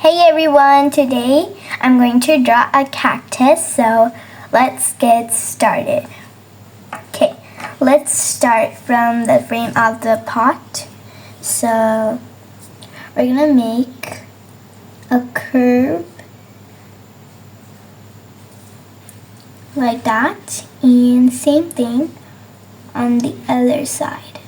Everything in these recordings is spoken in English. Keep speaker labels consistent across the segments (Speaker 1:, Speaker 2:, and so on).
Speaker 1: Hey everyone, today I'm going to draw a cactus, so let's get started. Okay, let's start from the frame of the pot. So we're gonna make a curve like that, and same thing on the other side.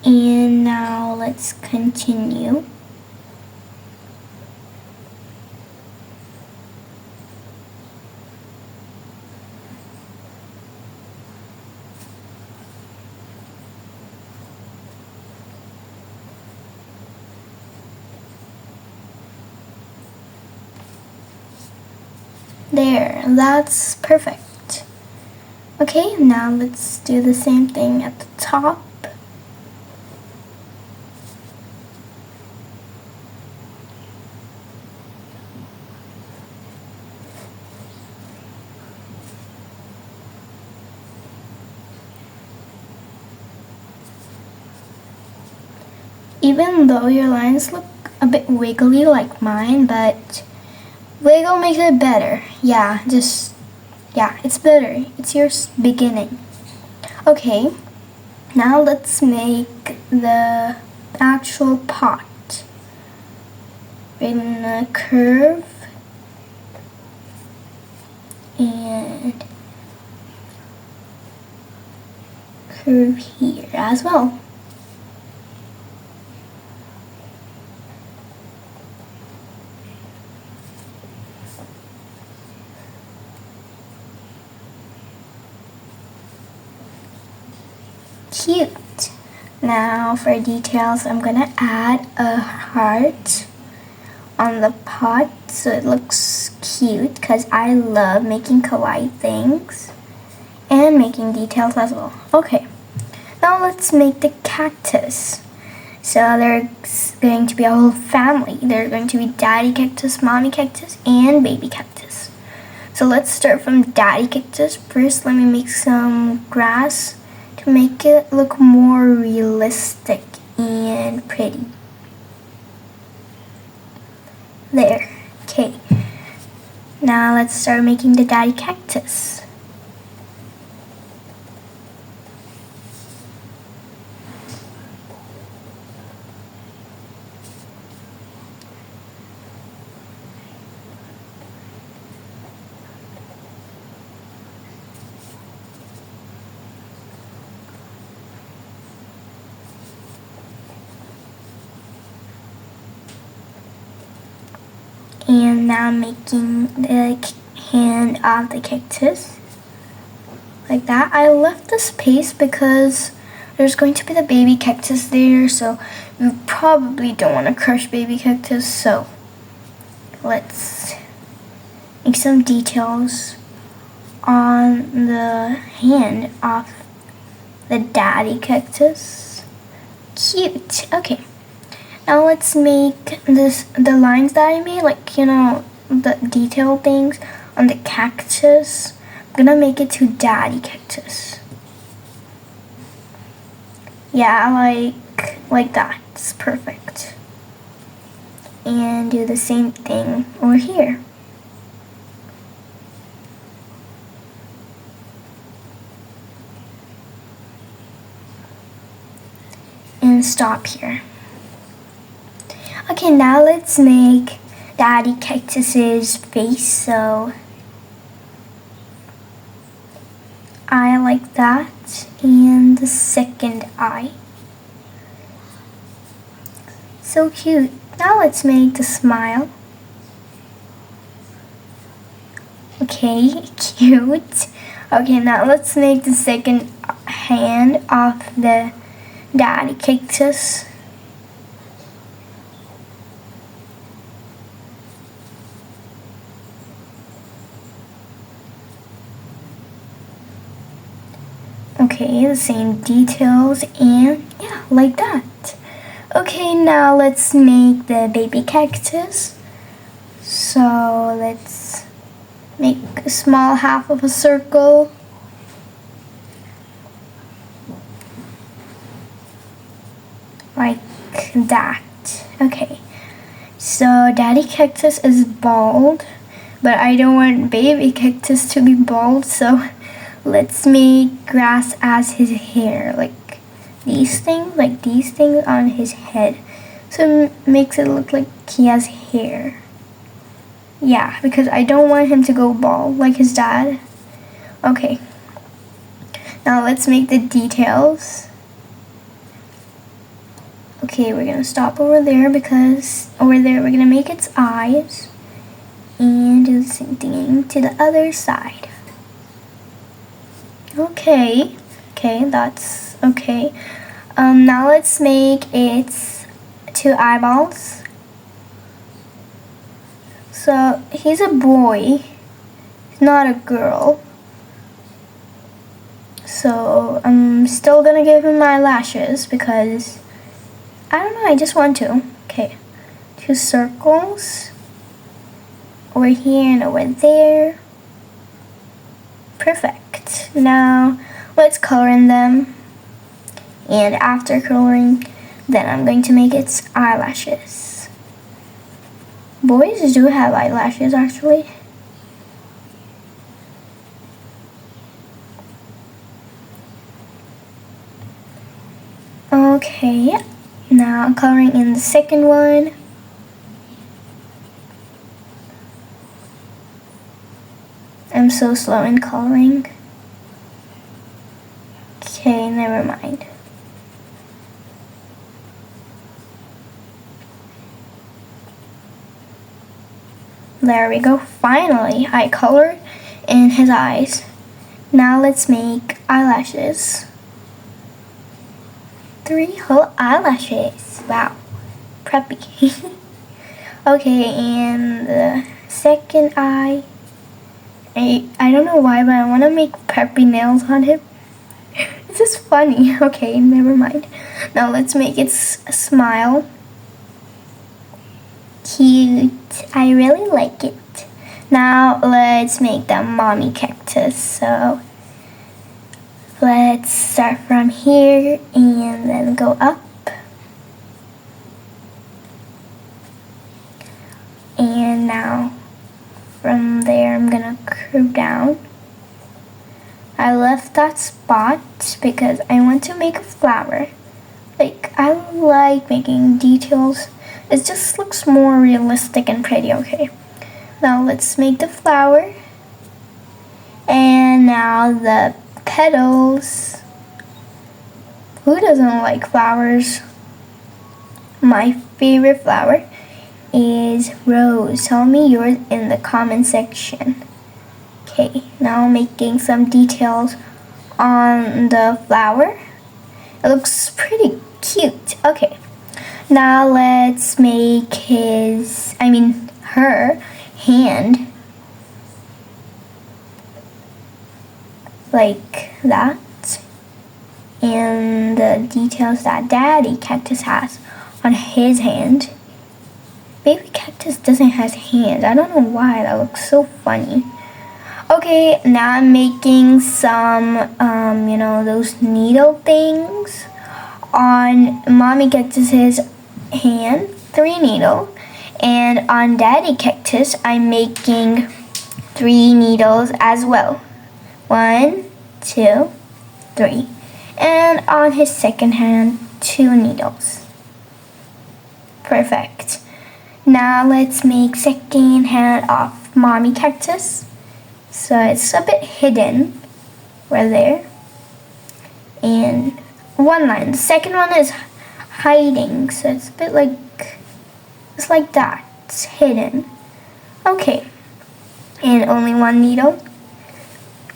Speaker 1: And now let's continue. There, that's perfect. Okay, now let's do the same thing at the top. Even though your lines look a bit wiggly like mine, but wiggle makes it better. Yeah, it's better. It's your beginning. Okay, now let's make the actual pot. In a curve and curve here as well. Cute. Now for details, I'm gonna add a heart on the pot so it looks cute, because I love making kawaii things and making details as well. Okay, now let's make the cactus. So there's going to be a whole family. There's going to be daddy cactus, mommy cactus, and baby cactus. So let's start from daddy cactus. First, let me make some grass to make it look more realistic and pretty. There. Okay. Now let's start making the daddy cactus. And now I'm making the hand of the cactus like that. I left the space because there's going to be the baby cactus there, so you probably don't want to crush baby cactus. So let's make some details on the hand of the daddy cactus. Cute. Okay. Now let's make the lines that I made, like, the detail things on the cactus. I'm gonna make it to daddy cactus. Yeah, like that. It's perfect. And do the same thing over here. And stop here. Okay, now let's make daddy cactus's face. So I like that, and the second eye. So cute. Now let's make the smile. Okay, cute. Okay, now let's make the second hand of the daddy cactus. Okay, the same details, and yeah, like that. Okay, now let's make the baby cactus. So let's make a small half of a circle. Like that. Okay, so Daddy Cactus is bald, but I don't want Baby Cactus to be bald, so let's make grass as his hair, like these things on his head. So it makes it look like he has hair. Yeah, because I don't want him to go bald like his dad. Okay, now let's make the details. Okay, we're gonna stop over there because over there we're gonna make its eyes and do the same thing to the other side. Okay, that's okay. Now let's make its 2 eyeballs. So he's a boy, not a girl. So I'm still gonna give him eyelashes because I don't know, I just want to. Okay, 2 circles over here and over there. Perfect. Now let's color in them, and after coloring, then I'm going to make its eyelashes. Boys do have eyelashes actually. Okay, now I'm coloring in the second one. I'm so slow in coloring. Okay, never mind. There we go. Finally, I colored in his eyes. Now let's make eyelashes. 3 whole eyelashes. Wow, preppy. Okay, and the second eye. I don't know why, but I want to make preppy nails on him. It's just funny. Okay, never mind. Now let's make it smile. Cute. I really like it. Now let's make the mommy cactus. So let's start from here and then go up. And now from there I'm gonna curve down. I left that spot because I want to make a flower. Like, I like making details. It just looks more realistic and pretty. Okay, now let's make the flower. And now the petals. Who doesn't like flowers? My favorite flower is rose. Tell me yours in the comment section. Okay, now I'm making some details on the flower. It looks pretty cute. Okay, now let's make her hand like that, and the details that Daddy Cactus has on his hand. Baby Cactus doesn't have hands. I don't know why. That looks so funny. Okay, now I'm making some, those needle things on Mommy Cactus's hand, 3 needle, and on Daddy Cactus, I'm making 3 needles as well. 1, 2, 3, and on his second hand, 2 needles. Perfect. Now let's make second hand of Mommy Cactus. So it's a bit hidden right there. And 1 line. The second one is hiding, so it's a bit like, it's like that. It's hidden. Okay. And only 1 needle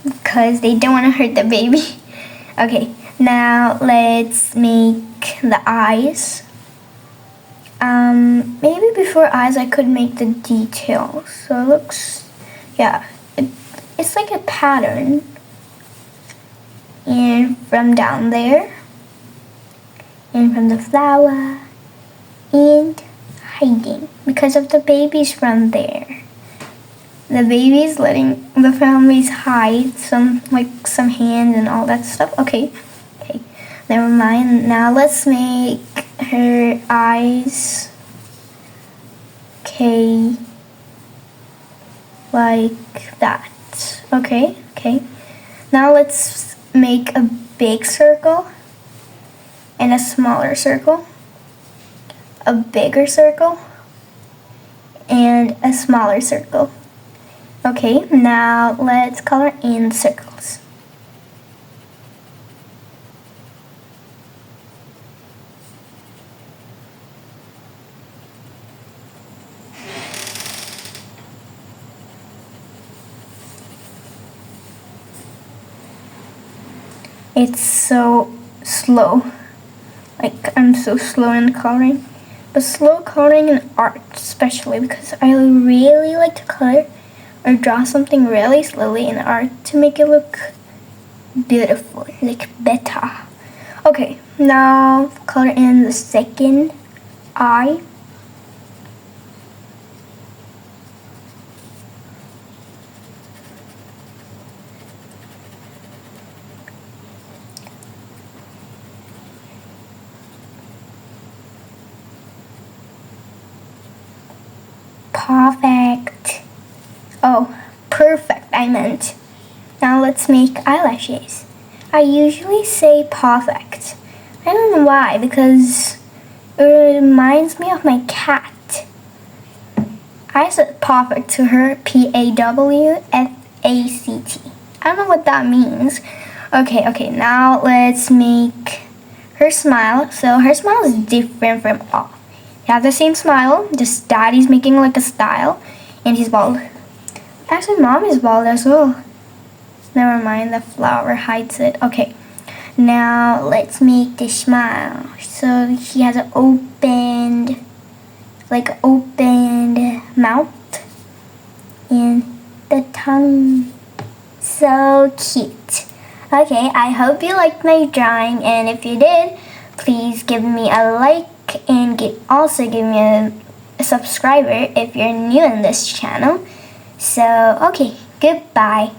Speaker 1: because they don't want to hurt the baby. Okay, now let's make the eyes. Maybe before eyes I could make the details. So it looks, yeah, it's like a pattern. And from down there, and from the flower, and hiding because of the babies from there. The babies letting the families hide some hands and all that stuff. Okay, never mind. Now let's make her eyes. Okay, like that. Okay. Now let's make a big circle and a smaller circle, a bigger circle and a smaller circle. Okay, now let's color in the circles. It's so slow. Like, I'm so slow in coloring. But slow coloring in art, especially because I really like to color or draw something really slowly in art to make it look beautiful, like better. Okay, now color in the second eye. Perfect. Oh, perfect, I meant. Now let's make eyelashes. I usually say perfect. I don't know why, because it reminds me of my cat. I said perfect to her, Pawfact. I don't know what that means. Okay, now let's make her smile. So her smile is different from all. They have the same smile, just daddy's making like a style, and he's bald. Actually, mom is bald as well. Never mind, the flower hides it. Okay, now let's make the smile. So she has an opened mouth and the tongue. So cute. Okay, I hope you liked my drawing, and if you did, please give me a like and also give me a subscriber if you're new in this channel. So, okay, goodbye.